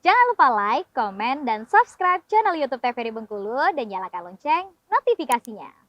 Jangan lupa like, komen, dan subscribe channel YouTube TVRI Bengkulu dan nyalakan lonceng notifikasinya.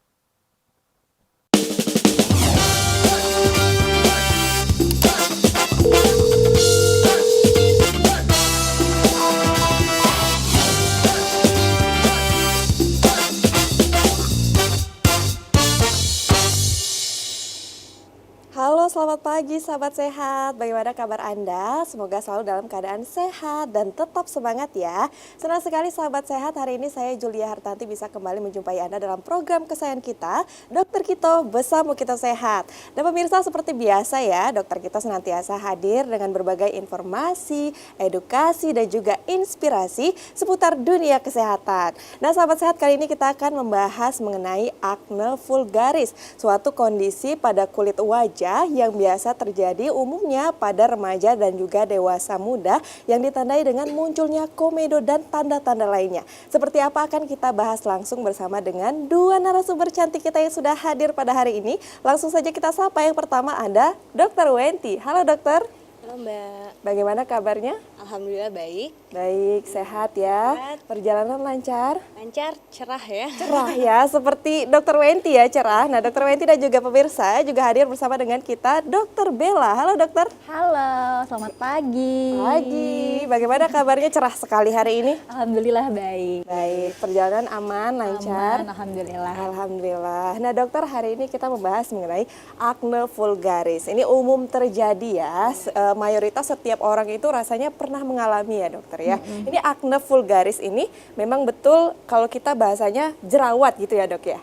Halo, selamat pagi sahabat sehat. Bagaimana kabar Anda? Semoga selalu dalam keadaan sehat dan tetap semangat ya. Senang sekali sahabat sehat, hari ini saya Julia Hartanti bisa kembali menjumpai Anda dalam program kesayangan kita, Dokter Kito Bersama Kita Sehat. Dan pemirsa, seperti biasa ya, Dokter Kito senantiasa hadir dengan berbagai informasi, edukasi, dan juga inspirasi seputar dunia kesehatan. Nah sahabat sehat, kali ini kita akan membahas mengenai akne vulgaris, suatu kondisi pada kulit wajah yang biasa terjadi umumnya pada remaja dan juga dewasa muda yang ditandai dengan munculnya komedo dan tanda-tanda lainnya. Seperti apa akan kita bahas langsung bersama dengan dua narasumber cantik kita yang sudah hadir pada hari ini. Langsung saja kita sapa, yang pertama ada Dr. Wenti. Halo dokter. Halo Mbak. Bagaimana kabarnya? Alhamdulillah baik. Baik, sehat ya. Sehat. Perjalanan lancar? Lancar, cerah ya. Cerah ya, seperti Dokter Wenti ya, cerah. Nah Dokter Wenti dan juga pemirsa juga hadir bersama dengan kita Dokter Bella. Halo dokter. Halo, selamat pagi. Pagi, bagaimana kabarnya? Cerah sekali hari ini. Alhamdulillah baik. Baik, perjalanan aman, lancar. Aman, alhamdulillah. Alhamdulillah. Nah dokter, hari ini kita membahas mengenai akne vulgaris. Ini umum terjadi ya, mayoritas setiap orang itu rasanya pernah mengalami ya dokter ya. Ini akne vulgaris ini memang betul kalau kita bahasanya jerawat gitu ya dok ya.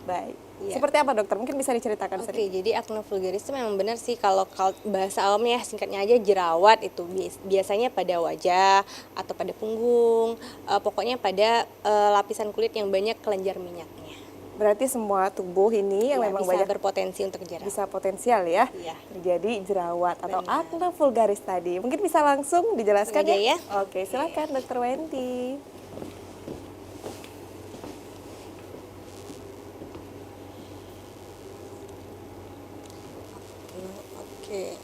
Baik. Iya. Seperti apa dokter? Mungkin bisa diceritakan Oke, sedikit. jadi akne vulgaris itu memang benar sih kalau bahasa awamnya singkatnya aja jerawat itu biasanya pada wajah atau pada punggung, pokoknya pada lapisan kulit yang banyak kelenjar minyaknya. Berarti semua tubuh ini yang Ya, memang bisa banyak berpotensi untuk jerawat. bisa potensial ya Iya. terjadi jerawat atau Benar. akne vulgaris tadi. Mungkin bisa langsung dijelaskan Langsung aja ya? ya? Oke, silakan Dokter Wenti. Oke.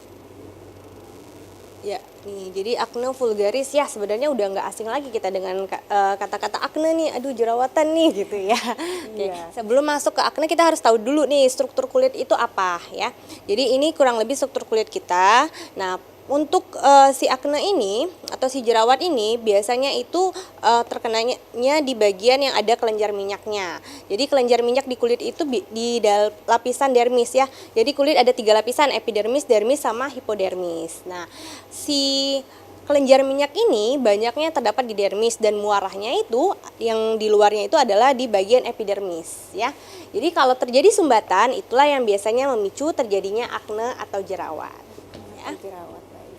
Ya, nih, jadi akne vulgaris ya sebenarnya udah nggak asing lagi kita dengan kata-kata akne nih, aduh jerawatan nih gitu ya. Oke, Iya. sebelum masuk ke akne kita harus tahu dulu nih struktur kulit itu apa ya. Jadi ini kurang lebih struktur kulit kita. Nah, untuk si akne ini atau si jerawat ini biasanya itu terkenanya di bagian yang ada kelenjar minyaknya. Jadi kelenjar minyak di kulit itu di lapisan dermis ya. Jadi kulit ada 3 lapisan, epidermis, dermis, sama hipodermis. Nah, si kelenjar minyak ini banyaknya terdapat di dermis dan muaranya itu yang di luarnya itu adalah di bagian epidermis ya. Jadi kalau terjadi sumbatan itulah yang biasanya memicu terjadinya akne atau jerawat. Ya. Jerawat, baik.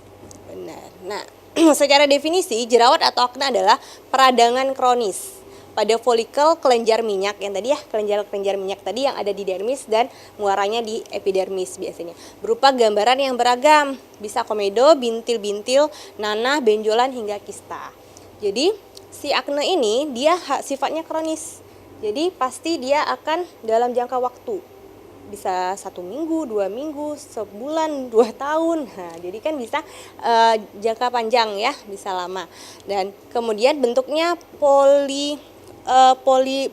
Benar. Nah, secara definisi jerawat atau akne adalah peradangan kronis pada folikel kelenjar minyak yang tadi ya, kelenjar minyak tadi yang ada di dermis dan muaranya di epidermis biasanya. Berupa gambaran yang beragam, bisa komedo, bintil-bintil, nanah, benjolan hingga kista. Jadi, si akne ini dia sifatnya kronis. Jadi, pasti dia akan dalam jangka waktu. Bisa 1 minggu, 2 minggu, sebulan, 2 tahun. Nah, jadi kan bisa jangka panjang ya, bisa lama. Dan kemudian bentuknya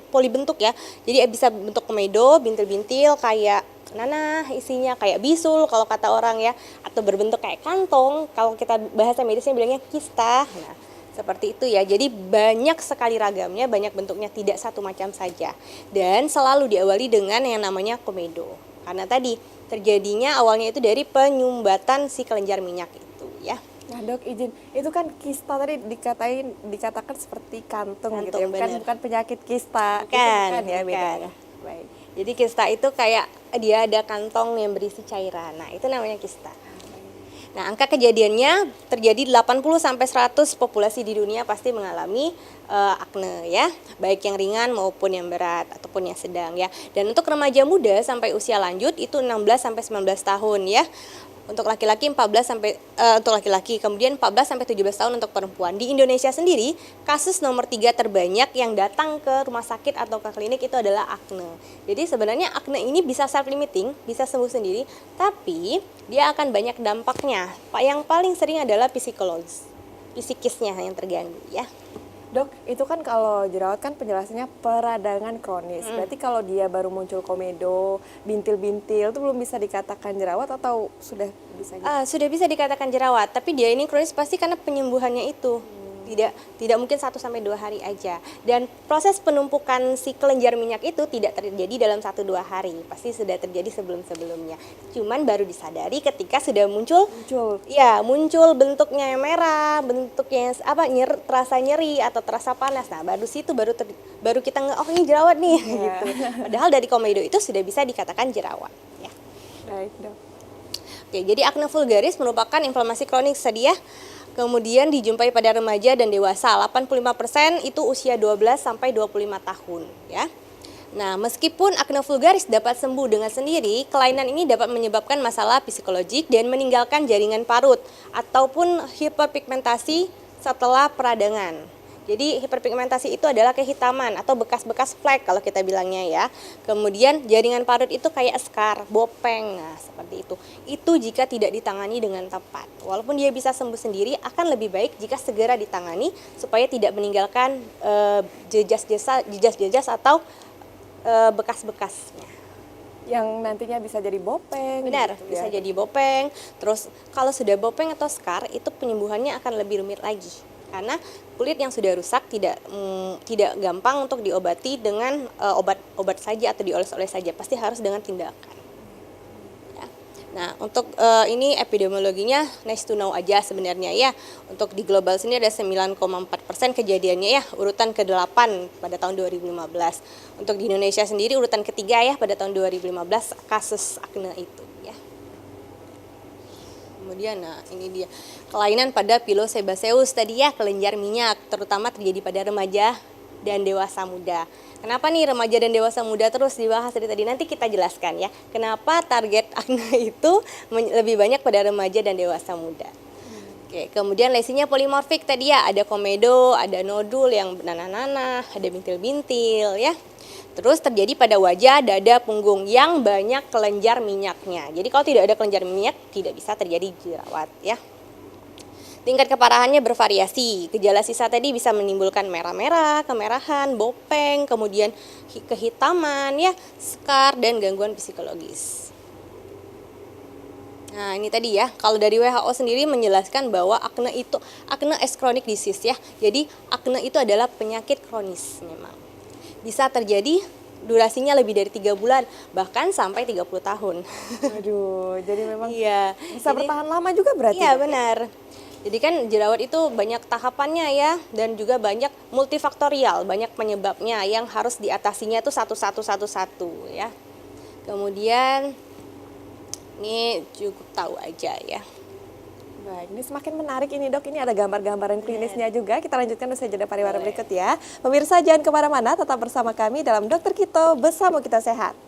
polibentuk ya. Jadi bisa bentuk komedo, bintil-bintil kayak nanah isinya, kayak bisul kalau kata orang ya, atau berbentuk kayak kantong. Kalau kita bahasa medisnya bilangnya kista. Nah, seperti itu ya, jadi banyak sekali ragamnya, banyak bentuknya, tidak satu macam saja. Dan selalu diawali dengan yang namanya komedo. Karena tadi terjadinya awalnya itu dari penyumbatan si kelenjar minyak itu ya. Nah dok, izin, itu kan kista tadi dikatakan seperti kantung gitu ya, Kantung, benar. bukan penyakit kista. Itu Bukan, ya bukan. bedanya. Baik. Jadi kista itu kayak dia ada kantong yang berisi cairan. Nah, itu namanya kista. Nah, angka kejadiannya terjadi 80-100 populasi di dunia pasti mengalami akne ya, baik yang ringan maupun yang berat ataupun yang sedang ya. Dan untuk remaja muda sampai usia lanjut itu 16-19 tahun ya. Untuk laki-laki untuk laki-laki, kemudian 14-17 tahun untuk perempuan. Di Indonesia sendiri, kasus nomor 3 terbanyak yang datang ke rumah sakit atau ke klinik itu adalah akne. Jadi sebenarnya akne ini bisa self-limiting, bisa sembuh sendiri, tapi dia akan banyak dampaknya. Yang paling sering adalah psikologis. psikisnya yang terganggu ya. Dok, itu kan kalau jerawat kan penjelasannya peradangan kronis. Berarti kalau dia baru muncul komedo, bintil-bintil itu belum bisa dikatakan jerawat atau sudah bisa gitu? Sudah bisa dikatakan jerawat, tapi dia ini kronis pasti karena penyembuhannya itu. Tidak mungkin 1-2 hari aja. Dan proses penumpukan si kelenjar minyak itu tidak terjadi dalam 1-2 hari. Pasti sudah terjadi sebelum-sebelumnya. Cuman baru disadari ketika sudah muncul. Ya, muncul bentuknya yang merah, bentuknya terasa nyeri atau terasa panas. Nah, baru situ baru kita oh ini jerawat nih gitu. Padahal dari komedo itu sudah bisa dikatakan jerawat ya. Baik, Dok. Oke, jadi akne vulgaris merupakan inflamasi kronis tadi ya. Kemudian dijumpai pada remaja dan dewasa, 85% itu usia 12 sampai 25 tahun ya. Nah, meskipun akne vulgaris dapat sembuh dengan sendiri, kelainan ini dapat menyebabkan masalah psikologik dan meninggalkan jaringan parut ataupun hiperpigmentasi setelah peradangan. Jadi hiperpigmentasi itu adalah kehitaman atau bekas-bekas flek kalau kita bilangnya ya. Kemudian jaringan parut itu kayak skar, bopeng, nah seperti itu. Itu jika tidak ditangani dengan tepat. Walaupun dia bisa sembuh sendiri, akan lebih baik jika segera ditangani supaya tidak meninggalkan jejas-jejas atau bekas-bekasnya. Yang nantinya bisa jadi bopeng. Benar, gitu bisa ya. jadi bopeng. Terus kalau sudah bopeng atau skar, itu penyembuhannya akan lebih rumit lagi. Karena kulit yang sudah rusak tidak gampang untuk diobati dengan obat saja atau dioles-oles saja, pasti harus dengan tindakan. Ya. Nah, untuk ini epidemiologinya nice to know aja sebenarnya ya. Untuk di global sini ada 9,4% kejadiannya ya, urutan ke-8 pada tahun 2015. Untuk di Indonesia sendiri urutan ketiga ya pada tahun 2015 kasus akne itu ya. Kemudian nah ini dia kelainan pada pilosebaceous tadi ya, kelenjar minyak, terutama terjadi pada remaja dan dewasa muda. Kenapa nih remaja dan dewasa muda terus dibahas dari tadi? Nanti kita jelaskan ya, kenapa target akne itu lebih banyak pada remaja dan dewasa muda. Oke, kemudian lesinya polimorfik tadi ya, ada komedo, ada nodul yang nanah-nanah, ada bintil-bintil ya. Terus terjadi pada wajah, dada, punggung yang banyak kelenjar minyaknya. Jadi kalau tidak ada kelenjar minyak, tidak bisa terjadi jerawat ya. Tingkat keparahannya bervariasi. Gejala sisa tadi bisa menimbulkan merah-merah, kemerahan, bopeng, kemudian kehitaman ya, skar dan gangguan psikologis. Nah, ini tadi ya, kalau dari WHO sendiri menjelaskan bahwa akne is chronic disease ya. Jadi akne itu adalah penyakit kronis memang. Bisa terjadi durasinya lebih dari 3 bulan, bahkan sampai 30 tahun. Aduh, jadi memang Iya, bisa bertahan lama juga berarti. Iya, benar. Jadi kan jerawat itu banyak tahapannya ya, dan juga banyak multifaktorial, banyak penyebabnya yang harus diatasinya itu satu ya. Kemudian ini cukup tahu aja ya. Baik, ini semakin menarik ini Dok. Ini ada gambar-gambaran klinisnya juga. Kita lanjutkan usai jeda pariwara berikut ya. Pemirsa jangan kemana-mana, tetap bersama kami dalam Dokter Kito Bersama Kita Sehat.